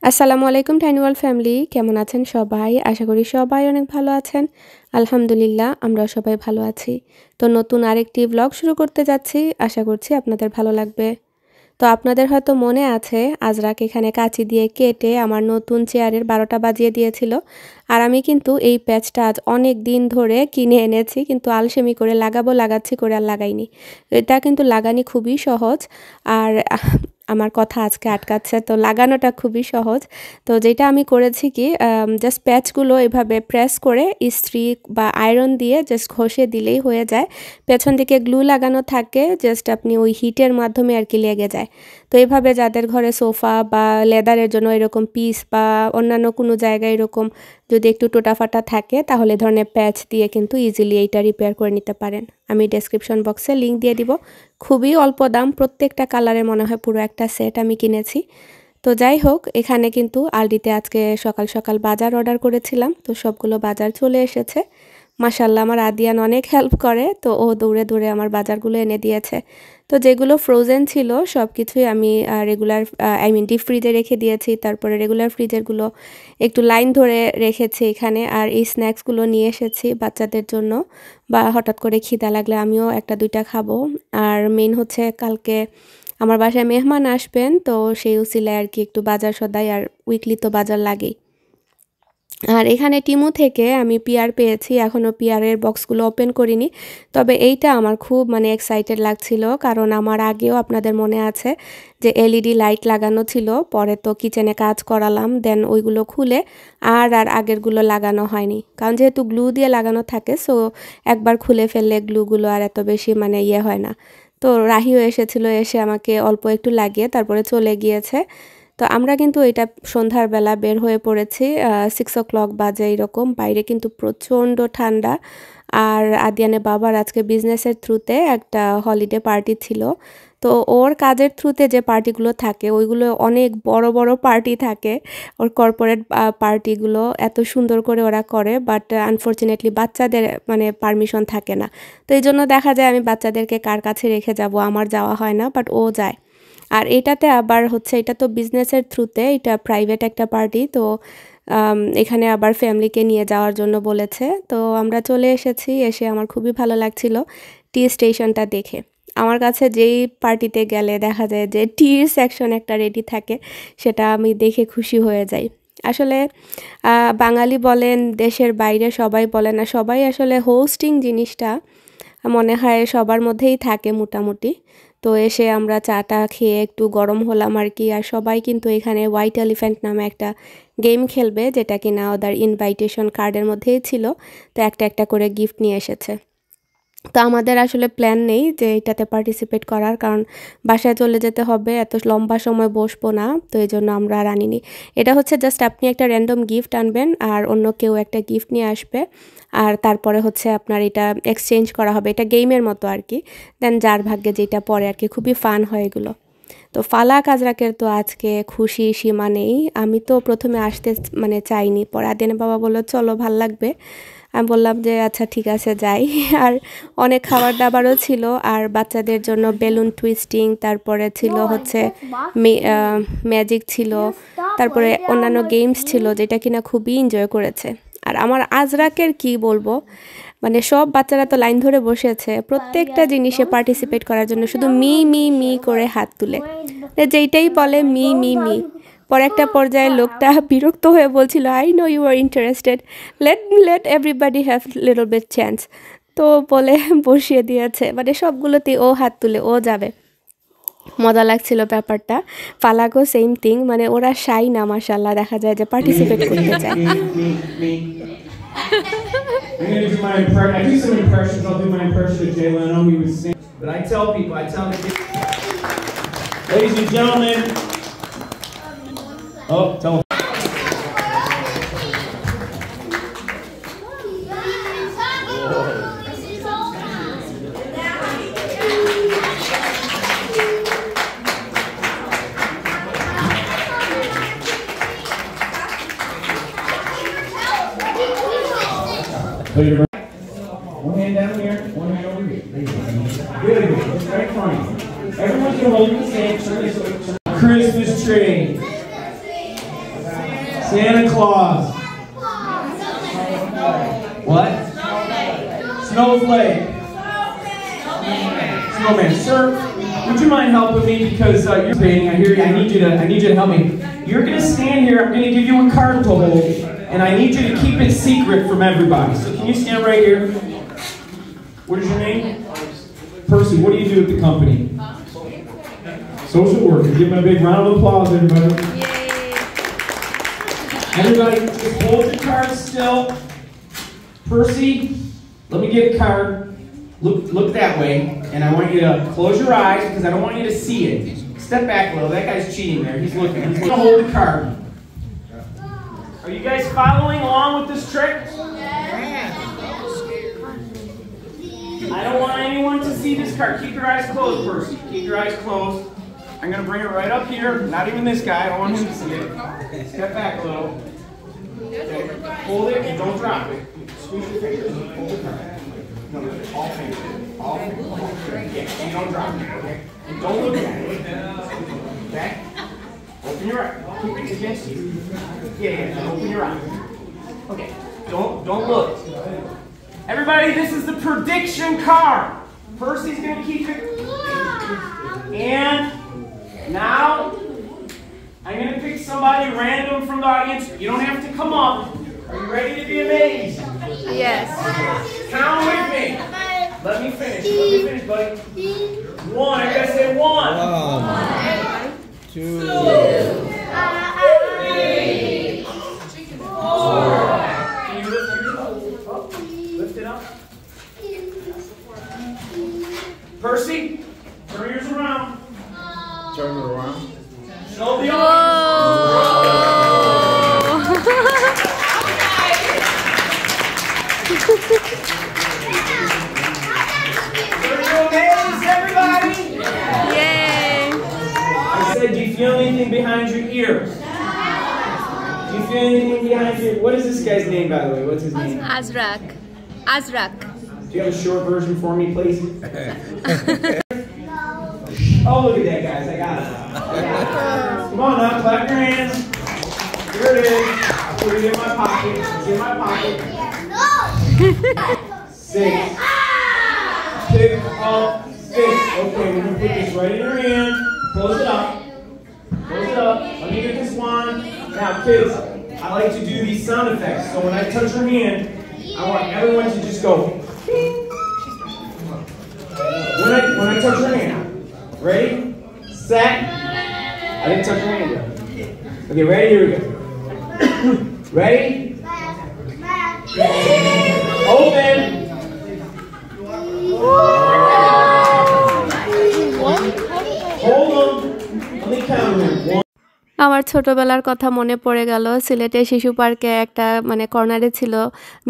আসসালামু আলাইকুম tiny world family, কেমন আছেন সবাই? আশা করি সবাই অনেক ভালো আছেন। আলহামদুলিল্লাহ, আমরা সবাই ভালো আছি। তো নতুন আরেকটি ব্লগ শুরু করতে যাচ্ছি, আশা করছি আপনাদের ভালো লাগবে। তো আপনাদের হয়তো মনে আছে, আজরাক এখানে কাঁচি দিয়ে কেটে আমার নতুন চেয়ারের 12টা বাজিয়ে দিয়েছিল। আর আমি কিন্তু এই প্যাচটা আজ অনেক দিন ধরে কিনে এনেছি, কিন্তু আলসেমি করে লাগাচ্ছি করে আর লাগাইনি। এটা কিন্তু লাগানি খুবই সহজ, আর আমার কথা আজকে আটকাচ্ছে। তো লাগানোটা খুবই সহজ। তো যেটা আমি করেছি কি, জাস্ট প্যাচগুলো এভাবে প্রেস করে ইস্ত্রি বা আয়রন দিয়ে জাস্ট ঘষে দিলেই হয়ে যায়। পেছন দিকে গ্লু লাগানো থাকে, জাস্ট আপনি ওই হিটের মাধ্যমে আর কি লেগে যায়। তো এইভাবে যাদের ঘরে সোফা বা লেদারের জন্য এরকম পিস বা অন্যান্য কোনো জায়গায় এরকম যদি একটু টোটাফাটা থাকে, তাহলে ধরনের প্যাচ দিয়ে কিন্তু ইজিলি এইটা রিপেয়ার করে নিতে পারেন। আমি ডেসক্রিপশন বক্সে লিঙ্ক দিয়ে দিব। খুবই অল্প দাম, প্রত্যেকটা কালারে মনে হয় পুরো একটা সেট আমি কিনেছি। তো যাই হোক, এখানে কিন্তু আলডিতে আজকে সকাল সকাল বাজার অর্ডার করেছিলাম, তো সবগুলো বাজার চলে এসেছে। মাশাল্লাহ, আমার আদিয়ান অনেক হেল্প করে, তো ও দৌড়ে দৌড়ে আমার বাজারগুলো এনে দিয়েছে। তো যেগুলো ফ্রোজেন ছিল সব কিছুই আমি রেগুলার ডিপ ফ্রিজে রেখে দিয়েছি। তারপরে রেগুলার ফ্রিজেরগুলো একটু লাইন ধরে রেখেছি এখানে। আর এই স্ন্যাক্সগুলো নিয়ে এসেছি বাচ্চাদের জন্য, বা হঠাৎ করে খিদা লাগলে আমিও একটা দুইটা খাবো। আর মেইন হচ্ছে কালকে আমার বাসায় মেহমান আসবেন, তো সেই উসিলায় আর কি একটু বাজার সদাই, আর উইকলি তো বাজার লাগেই। আর এখানে টিমু থেকে আমি পিয়ার পেয়েছি, এখনও পিয়ারের বক্সগুলো ওপেন করিনি। তবে এইটা আমার খুব এক্সাইটেড লাগছিল, কারণ আমার আগেও আপনাদের মনে আছে যে এলইডি লাইট লাগানো ছিল, পরে তো কিচেনে কাজ করালাম, দেন ওইগুলো খুলে আর আগেরগুলো লাগানো হয়নি, কারণ যেহেতু গ্লু দিয়ে লাগানো থাকে, সো একবার খুলে ফেললে গ্লুগুলো আর এত বেশি ইয়ে হয় না। তো রাহিও এসেছিল, এসে আমাকে অল্প একটু লাগিয়ে তারপরে চলে গিয়েছে। তো আমরা কিন্তু এটা সন্ধ্যার বেলা বের হয়ে পড়েছি, 6 o'clock বাজে এরকম। বাইরে কিন্তু প্রচণ্ড ঠান্ডা। আর আদিয়ানের বাবার আজকে বিজনেসের থ্রুতে একটা হলিডে পার্টি ছিল। তো ওর কাজের থ্রুতে যে পার্টিগুলো থাকে ওইগুলো অনেক বড় বড় পার্টি থাকে, ওর কর্পোরেট পার্টিগুলো এত সুন্দর করে ওরা করে, বাট আনফর্চুনেটলি বাচ্চাদের পারমিশন থাকে না। তো এই জন্য দেখা যায় আমি বাচ্চাদেরকে কার কাছে রেখে যাব, আমার যাওয়া হয় না, বাট ও যায়। আর এটাতে আবার হচ্ছে, এটা তো বিজনেসের থ্রুতে, এটা প্রাইভেট একটা পার্টি, তো এখানে আবার ফ্যামিলিকে নিয়ে যাওয়ার জন্য বলেছে। তো আমরা চলে এসেছি, এসে আমার খুবই ভালো লাগছিল টি স্টেশনটা দেখে। আমার কাছে যেই পার্টিতে গেলে দেখা যায় যে টির সেকশন একটা রেডি থাকে, সেটা আমি দেখে খুশি হয়ে যাই। আসলে বাঙালি বলেন, দেশের বাইরে সবাই বলেন, না সবাই আসলে হোস্টিং জিনিসটা মনে হয় সবার মধ্যেই থাকে মোটামুটি। তো এসে আমরা চাটা খেয়ে একটু গরম হলাম আর কি। আর সবাই কিন্তু এখানে হোয়াইট এলিফ্যান্ট নামে একটা গেম খেলবে, যেটা কিনা ওদের ইনভাইটেশন কার্ডের মধ্যেই ছিল। তো একটা একটা করে গিফট নিয়ে এসেছে। তো আমাদের আসলে প্ল্যান নেই যে এটাতে পার্টিসিপেট করার, কারণ বাসায় চলে যেতে হবে, এত লম্বা সময় বসবো না, তো এই জন্য আমরা আর আনিনি। এটা হচ্ছে জাস্ট আপনি একটা র্যান্ডম গিফট আনবেন, আর অন্য কেউ একটা গিফট নিয়ে আসবে, আর তারপরে হচ্ছে আপনার এটা এক্সচেঞ্জ করা হবে, এটা গেমের মতো আর কি। দেন যার ভাগ্যে যেটা পড়ে আর কি, খুবই ফান হয় এগুলো। তো ফালাক আজরাকের তো আজকে খুশি সীমা নেই। আমি তো প্রথমে আসতে চাইনি, পরে আদিয়ানের বাবা বললো চলো, ভাল লাগবে। আমি বললাম যে আচ্ছা ঠিক আছে যাই। আর অনেক খাবার দাবারও ছিল, আর বাচ্চাদের জন্য বেলুন টুইস্টিং, তারপরে ছিল হচ্ছে ম্যাজিক ছিল, তারপরে অন্যান্য গেমস ছিল, যেটা কিনা খুবই এনজয় করেছে। আর আমার আজরাকের কি বলবো, সব বাচ্চারা তো লাইন ধরে বসেছে প্রত্যেকটা জিনিসে পার্টিসিপেট করার জন্য, শুধু মি মি মি করে হাত তুলে, যেইটাই বলে মি মি মি। পরে একটা পর্যায়ে লোকটা বিরক্ত হয়ে বলছিল, I know you are interested, let everybody have little bit chance. তো বলে বসিয়ে দিয়েছে, সবগুলোতেই ও হাত তুলে ও যাবে। মজা লাগছিল ব্যাপারটা। ফালাকও সেম থিং, ওরা শাই না, মাশাল্লাহ, দেখা যায় যে পার্টিসিপেট করতে চায়। I'm going to do my impression. I do some impressions. I'll do my impression of Jay Leno. He was singing. But I tell people, ladies and gentlemen. Oh, tell them. One hand down here, one hand over here. Really good. It's very funny. Everyone's going to hold the same Christmas tree. snowflake. Snowman. Sir, would you mind helping me because you're painting? I hear you. I need you to help me. You're gonna stand here. I'm gonna give you a card to hold, and I need you to keep it secret from everybody. So can you stand right here? What is your name? Percy. What do you do at the company? Social worker. Give him a big round of applause, everybody. Yay. Everybody, just hold your card still. Percy, let me get a card. Look that way, and I want you to close your eyes because I don't want you to see it. Step back a little. That guy's cheating there. He's looking. He's going to hold the card. Are you guys following along with this trick? I don't want anyone to see this card. Keep your eyes closed, Percy. Keep your eyes closed. I'm going to bring it right up here. Not even this guy. I don't want him to see it. Step back a little. Okay. Hold it and don't drop it. Squeeze your fingers. Hold the card. No, all fingers. All fingers. Yeah, and don't drop it, okay? And don't look at it. Okay? Open your eyes. Keep it against you. Yeah, open your eyes. Okay. Don't look. Everybody, this is the prediction card. Percy's gonna keep it. And now I'm gonna pick somebody random from the audience. You don't have to come up. Are you ready to be amazed? Yes. Count with me. Let me finish. Let me finish, buddy. One. I gotta say one. 2, 3, 4. Can you lift yours up? Lift it up. Percy, turn yours around. turn it around. Show the audience. Everybody! Yay! I said, do you feel anything behind your ears? Do you feel anything behind your... What is this guy's name, by the way? What's his name? Azrak. Do you have a short version for me, please? Oh, look at that, guys. I got it. Come on now, clap your hands. Here it is. I'll put it in my pocket. It's in my pocket. 6. Pick up 6. Okay, we're going to put this right in your hand. Close it up. Close it up. Let me get this wand. Now, kids, I like to do these sound effects. So when I touch your hand, I want everyone to just go. When I touch your hand. Ready? Set. I didn't touch your hand yet. Okay, ready? Here we go. Ready? Open. Hold them. Let me count them. 1. আমার ছোটবেলার কথা মনে পড়ে গেল। সিলেটে শিশু পার্কে একটা কর্নারে ছিল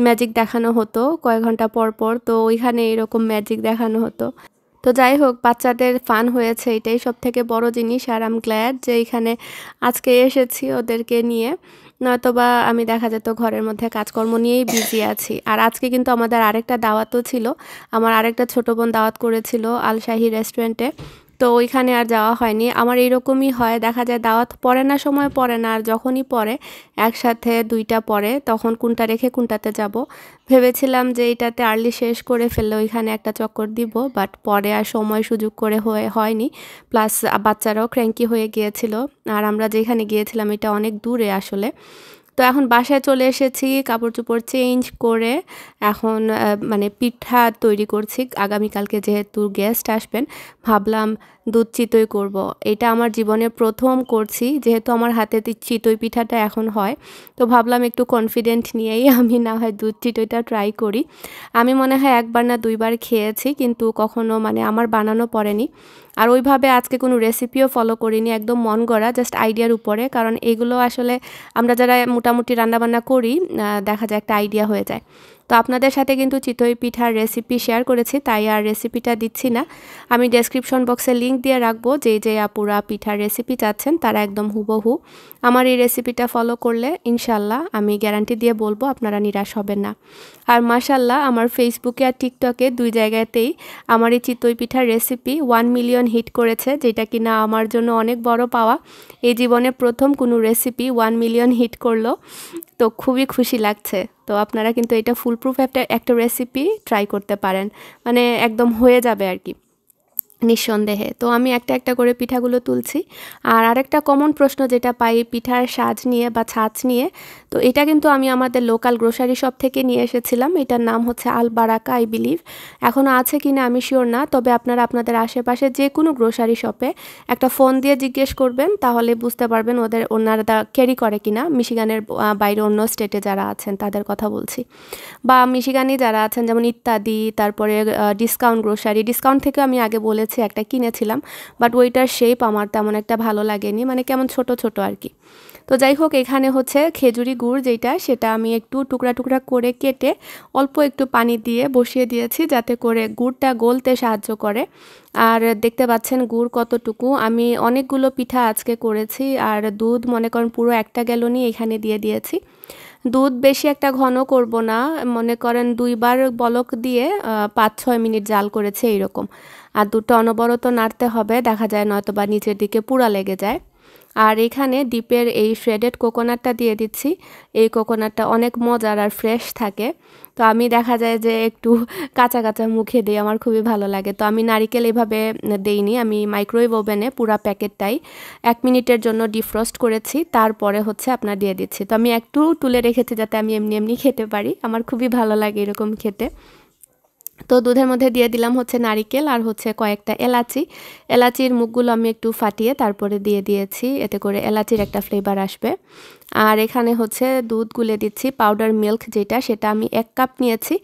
ম্যাজিক দেখানো হতো কয়েক ঘন্টা পর পর। তো ওইখানে এরকম ম্যাজিক দেখানো হতো। তো যাই হোক, বাচ্চাদের ফান হয়েছে, এটাই সবথেকে বড় জিনিস। আর আই এম গ্ল্যাড যে এখানে আজকে এসেছি ওদেরকে নিয়ে। নয়তোবা আমি দেখা যেত ঘরের মধ্যে কাজকর্ম নিয়েই বিজি আছি। আর আজকে কিন্তু আমাদের আরেকটা দাওয়াতও ছিল। আমার আরেকটা ছোট বোন দাওয়াত করেছিল আল শাহি রেস্টুরেন্টে। তো ওইখানে আর যাওয়া হয়নি। আমার এইরকমই হয়, দেখা যায় দাওয়াত পড়ে না, সময় পড়ে না, আর যখনই পড়ে একসাথে 2টা পড়ে, তখন কোনটা রেখে কোনটাতে যাব। ভেবেছিলাম যে এইটাতে আর্লি শেষ করে ফেললে ওইখানে একটা চক্কর দিব, বাট পরে আর সময় সুযোগ করে হয়নি। প্লাস বাচ্চারাও ক্র্যাঙ্কি হয়ে গিয়েছিল। আর আমরা যেখানে গিয়েছিলাম এটা অনেক দূরে আসলে। তো এখন বাসায় চলে এসেছি, কাপড় চোপড় চেঞ্জ করে এখন পিঠা তৈরি করছি। আগামীকালকে যেহেতু গেস্ট আসবেন, ভাবলাম দুধ চিতই করব। এটা আমার জীবনে প্রথম করছি, যেহেতু আমার হাতে চিতই পিঠাটা এখন হয়। তো ভাবলাম একটু কনফিডেন্ট নিয়েই আমি না হয় দুধ চিতইটা ট্রাই করি। আমি মনে হয় 1বার না 2বার খেয়েছি, কিন্তু কখনো আমার বানানো পড়েনি। আর ওইভাবে আজকে কোনো রেসিপিও ফলো করিনি, একদম মন গড়া, জাস্ট আইডিয়ার উপরে। কারণ এগুলো আসলে আমরা যারা মোটামুটি রান্নাবান্না করি, দেখা যায় একটা আইডিয়া হয়ে যায়। তো আপনাদের সাথে কিন্তু চিতই পিঠার রেসিপি শেয়ার করেছি, তাই আর রেসিপিটা দিচ্ছি না। আমি ডেসক্রিপশন বক্সে লিঙ্ক দিয়ে রাখবো, যে আপুরা পিঠার রেসিপি চাচ্ছেন তারা একদম হুবহু আমার এই রেসিপিটা ফলো করলে ইনশাল্লাহ আমি গ্যারান্টি দিয়ে বলবো আপনারা নিরাশ হবেন না। আর মাশাল্লাহ, আমার ফেসবুকে আর টিকটকে 2 জায়গাতেই আমার এই চিতই পিঠার রেসিপি 1 মিলিয়ন হিট করেছে, যেটা কিনা আমার জন্য অনেক বড় পাওয়া। এই জীবনে প্রথম কোনো রেসিপি 1 মিলিয়ন হিট করলো। তো খুবই খুশি লাগছে। তো আপনারা কিন্তু এটা ফুল প্রুফ একটা রেসিপি ট্রাই করতে পারেন, মানে একদম হয়ে যাবে আর কি নিঃসন্দেহে। তো আমি একটা একটা করে পিঠাগুলো তুলছি। আর আরেকটা কমন প্রশ্ন যেটা পাই পিঠার সাজ নিয়ে বা ছাঁচ নিয়ে, তো এটা কিন্তু আমি আমাদের লোকাল গ্রোসারি শপ থেকে নিয়ে এসেছিলাম। এটার নাম হচ্ছে আল বারাকা আই বিলিভ। এখনও আছে কি না আমি শিওর না, তবে আপনারা আপনাদের আশেপাশে যে কোনো গ্রোসারি শপে একটা ফোন দিয়ে জিজ্ঞেস করবেন, তাহলে বুঝতে পারবেন ওনারা ক্যারি করে কিনা। মিশিগানের বাইরে অন্য স্টেটে যারা আছেন তাদের কথা বলছি, বা মিশিগানি যারা আছেন যেমন ইত্যাদি, তারপরে ডিসকাউন্ট গ্রোসারি। ডিসকাউন্ট থেকে আমি আগে বলেছি একটা কিনেছিলাম, বাট ওইটার শেপ আমার তেমন একটা ভালো লাগেনি, মানে কেমন ছোট ছোট আর কি। তো যাই হোক, এখানে হচ্ছে খেজুরি গুড় যেটা, সেটা আমি একটু টুকরা টুকরা করে কেটে অল্প একটু পানি দিয়ে বসিয়ে দিয়েছি, যাতে করে গুড়টা গলতে সাহায্য করে। আর দেখতে পাচ্ছেন গুড় কতটুকু, আমি অনেকগুলো পিঠা আজকে করেছি। আর দুধ মনে করেন পুরো 1 গ্যালনই এখানে দিয়ে দিয়েছি। দুধ বেশি একটা ঘন করব না, মনে করেন 2বার বলক দিয়ে 5-6 মিনিট জাল করেছে এইরকম। আর দুধটা অনবরত নাড়তে হবে, দেখা যায় নয়তো বা নিচের দিকে পুড়া লেগে যায়। আর এখানে ডিপের এই শ্রেডেড কোকোনাটটা দিয়ে দিচ্ছি। এই কোকোনাটটা অনেক মজার আর ফ্রেশ থাকে। তো আমি দেখা যায় যে একটু কাঁচা কাঁচা মুখে দিই, আমার খুবই ভালো লাগে। তো আমি নারিকেল এভাবে দেইনি, আমি মাইক্রোওয়েভ ওভেনে পুরা প্যাকেটটাই 1 মিনিটের জন্য ডিফ্রস্ট করেছি, তারপরে হচ্ছে আপনার দিয়ে দিচ্ছি। তো আমি একটু তুলে রেখেছি যাতে আমি এমনি এমনি খেতে পারি, আমার খুবই ভালো লাগে এরকম খেতে। তো দুধের মধ্যে দিয়ে দিলাম হচ্ছে নারিকেল আর হচ্ছে কয়েকটা এলাচি। এলাচির মুখগুলো আমি একটু ফাটিয়ে তারপরে দিয়ে দিয়েছি, এতে করে এলাচির একটা ফ্লেভার আসবে। আর এখানে হচ্ছে দুধ গুলে দিচ্ছি, পাউডার মিল্ক যেটা, সেটা আমি 1 কাপ নিয়েছি।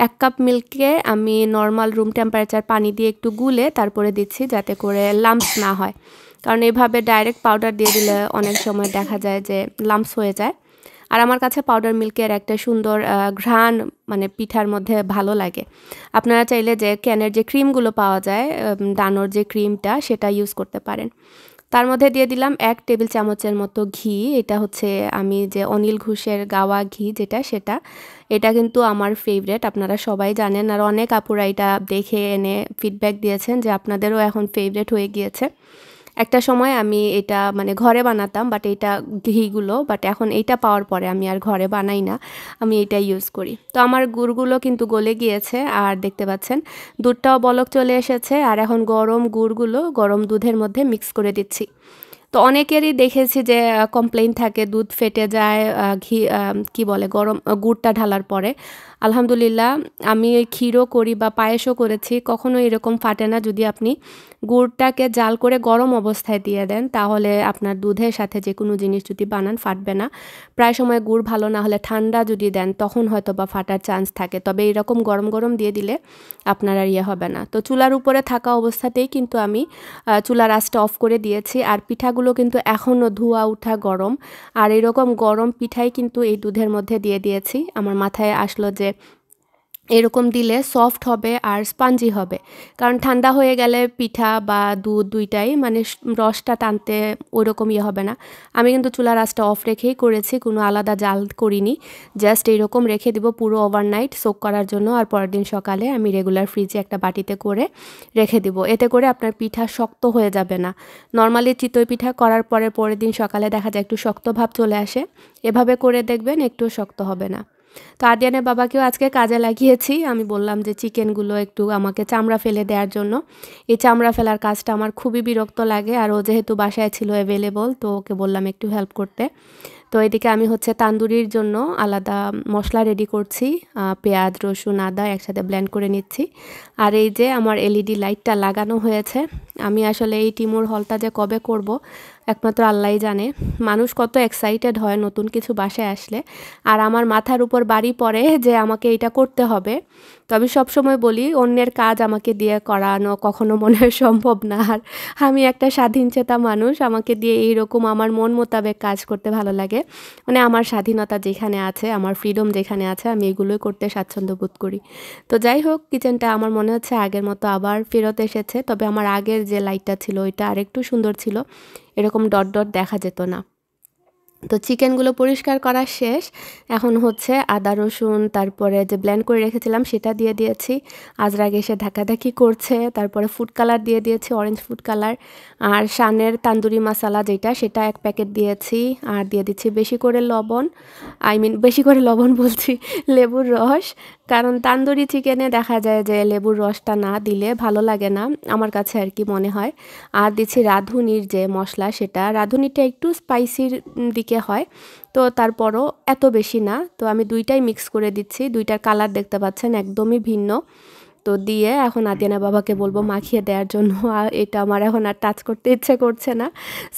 1 কাপ মিল্ককে আমি নর্মাল রুম টেম্পারেচার পানি দিয়ে একটু গুলে তারপরে দিচ্ছি, যাতে করে লাম্পস না হয়। কারণ এভাবে ডাইরেক্ট পাউডার দিয়ে দিলে অনেক সময় দেখা যায় যে লাম্পস হয়ে যায়। আর আমার কাছে পাউডার মিল্কের একটা সুন্দর ঘ্রাণ মানে পিঠার মধ্যে ভালো লাগে। আপনারা চাইলে যে ক্যানের যে ক্রিমগুলো পাওয়া যায়, ডানোর যে ক্রিমটা, সেটা ইউজ করতে পারেন। তার মধ্যে দিয়ে দিলাম 1 টেবিল চামচের মতো ঘি। এটা হচ্ছে আমি যে অনিল ঘোষের গাওয়া ঘি যেটা, সেটা এটা কিন্তু আমার ফেভারিট, আপনারা সবাই জানেন। আর অনেক আপুরা এটা দেখে এনে ফিডব্যাক দিয়েছেন যে আপনাদেরও এখন ফেভারিট হয়ে গিয়েছে। একটা সময় আমি এটা মানে ঘরে বানাতাম, বাট এটা ঘিগুলো, বাট এখন এইটা পাওয়ার পরে আমি আর ঘরে বানাই না, আমি এটা ইউজ করি। তো আমার গুড়গুলো কিন্তু গলে গিয়েছে, আর দেখতে পাচ্ছেন দুধটাও বলক চলে এসেছে। আর এখন গরম গুড়গুলো গরম দুধের মধ্যে মিক্স করে দিচ্ছি। তো অনেকেরই দেখেছি যে কমপ্লেইন থাকে দুধ ফেটে যায় ঘি কি বলে গরম গুড়টা ঢালার পরে। আলহামদুলিল্লাহ, আমি ওই ক্ষীরও করি বা পায়েসও করেছি, কখনো এরকম ফাটে না। যদি আপনি গুড়টাকে জাল করে গরম অবস্থায় দিয়ে দেন, তাহলে আপনার দুধের সাথে যে কোনো জিনিস যদি বানান ফাটবে না। প্রায় সময় গুড় ভালো না হলে ঠান্ডা যদি দেন, তখন হয়তো বা ফাটার চান্স থাকে, তবে এরকম গরম গরম দিয়ে দিলে আপনার আর ইয়ে হবে না। তো চুলার উপরে থাকা অবস্থাতেই কিন্তু আমি চুলার আঁচটা অফ করে দিয়েছি। আর পিঠাগুলো কিন্তু এখনও ধোয়া উঠা গরম, আর এরকম গরম পিঠাই কিন্তু এই দুধের মধ্যে দিয়ে দিয়েছি। আমার মাথায় আসলো যে এরকম দিলে সফট হবে আর স্পঞ্জি হবে, কারণ ঠান্ডা হয়ে গেলে পিঠা বা দুধ দুইটাই মানে রসটা টানতে ওইরকম ইয়ে হবে না। আমি কিন্তু চুলার আঁচটা অফ রেখেই করেছি, কোনো আলাদা জাল করিনি, জাস্ট এইরকম রেখে দিব পুরো ওভারনাইট সোক করার জন্য। আর পরের দিন সকালে আমি রেগুলার ফ্রিজে একটা বাটিতে করে রেখে দিব, এতে করে আপনার পিঠা শক্ত হয়ে যাবে না। নর্মালি চিতই পিঠা করার পরের দিন সকালে দেখা যায় একটু শক্ত ভাব চলে আসে, এভাবে করে দেখবেন একটু শক্ত হবে না। তো আদিয়ানের বাবাকেও আজকে কাজে লাগিয়েছি, আমি বললাম যে চিকেনগুলো একটু আমাকে চামড়া ফেলে দেওয়ার জন্য। এই চামড়া ফেলার কাজটা আমার খুবই বিরক্ত লাগে, আর ও যেহেতু বাসায় ছিল অ্যাভেলেবল, তো ওকে বললাম একটু হেল্প করতে। তো এদিকে আমি হচ্ছে তান্দুরির জন্য আলাদা মশলা রেডি করছি, পেঁয়াজ রসুন আদা একসাথে ব্লেন্ড করে নিচ্ছি। আর এই যে আমার এলইডি লাইটটা লাগানো হয়েছে। আমি আসলে এই টিমুর হলটা যে কবে করব একমাত্র আল্লাহই জানে। মানুষ কত এক্সাইটেড হয় নতুন কিছু বাসায় আসলে, আর আমার মাথার উপর বাড়ি পড়ে যে আমাকে এটা করতে হবে। তো আমি সবসময় বলি অন্যের কাজ আমাকে দিয়ে করানো কখনো মনে হয় সম্ভব না। আর আমি একটা স্বাধীনচেতা মানুষ, আমাকে দিয়ে এইরকম আমার মন মোতাবেক কাজ করতে ভালো লাগে। মানে আমার স্বাধীনতা যেখানে আছে, আমার ফ্রিডম যেখানে আছে, আমি এগুলোই করতে স্বাচ্ছন্দ্য বোধ করি। তো যাই হোক, কিচেনটা আমার মনে হচ্ছে আগের মতো আবার ফেরত এসেছে, তবে আমার আগের যে লাইটটা ছিল ওইটা আরেকটু সুন্দর ছিল, এরকম ডট ডট দেখা যেত না। তো চিকেনগুলো পরিষ্কার করা শেষ। এখন হচ্ছে আদা রসুন তারপরে যে ব্লেন্ড করে রেখেছিলাম সেটা দিয়ে দিয়েছি। আজরাগ এসে ধাক্কাধাক্কি করছে। তারপরে ফুড কালার দিয়ে দিয়েছি, অরেঞ্জ ফুড কালার। আর শানের তান্দুরি মশলা যেটা সেটা 1 প্যাকেট দিয়েছি। আর দিয়ে দিচ্ছি বেশি করে লবণ, বেশি করে লবণ বলছি, লেবুর রস। কারণ তান্দুরি চিকেনে দেখা যায় যে লেবুর রসটা না দিলে ভালো লাগে না, আমার কাছে আর কি মনে হয়। আর দিচ্ছি রাঁধুনির যে মশলা, সেটা রাঁধুনিটা একটু স্পাইসির দিকে হয়, তো তারপরও এত বেশি না। তো আমি দুইটাই মিক্স করে দিচ্ছি, দুইটার কালার দেখতে পাচ্ছেন একদমই ভিন্ন। তো দিয়ে এখন আদিয়ানা বাবাকে বলবো মাখিয়ে দেওয়ার জন্য। আর এটা আমার এখন আর টাচ করতে ইচ্ছে করছে না।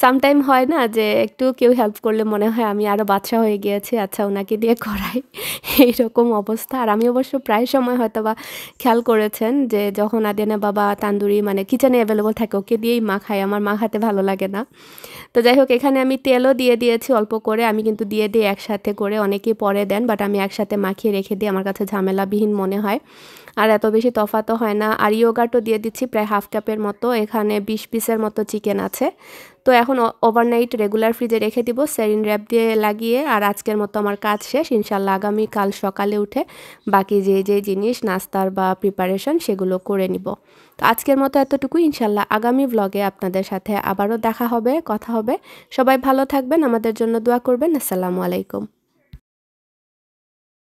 সামটাইম হয় না যে একটু কেউ হেল্প করলে মনে হয় আমি আরও বাচ্চা হয়ে গিয়েছি, আচ্ছা ওনাকে দিয়ে করাই, এইরকম অবস্থা। আর আমি অবশ্য প্রায় সময় হয়তো বা খেয়াল করেছেন যে যখন আদিয়ানা বাবা তান্দুরি মানে কিচেনে অ্যাভেলেবল থাকে ওকে দিয়েই মাখায়, আমার মাখাতে ভালো লাগে না। তো যাই হোক, এখানে আমি তেলও দিয়ে দিয়েছি অল্প করে। আমি কিন্তু দিয়ে দিই একসাথে করে, অনেকেই পরে দেন, বাট আমি একসাথে মাখিয়ে রেখে দিই, আমার কাছে ঝামেলাবিহীন মনে হয়। আর এত বেশি তফাতও হয় না। আর ইয়োগার্টও দিয়ে দিচ্ছি প্রায় 1/2 কাপের মতো, এখানে 20 পিসের মতো চিকেন আছে। তো এখন ওভারনাইট রেগুলার ফ্রিজে রেখে দিব স্যারিন র্যাপ দিয়ে লাগিয়ে। আর আজকের মতো আমার কাজ শেষ, ইনশাল্লাহ আগামীকাল সকালে উঠে বাকি যে জিনিস নাস্তার বা প্রিপারেশন সেগুলো করে নিব। তো আজকের মতো এতটুকুই, ইনশাল্লাহ আগামী ব্লগে আপনাদের সাথে আবারও দেখা হবে, কথা হবে। সবাই ভালো থাকবেন, আমাদের জন্য দোয়া করবেন। আসসালামু আলাইকুম।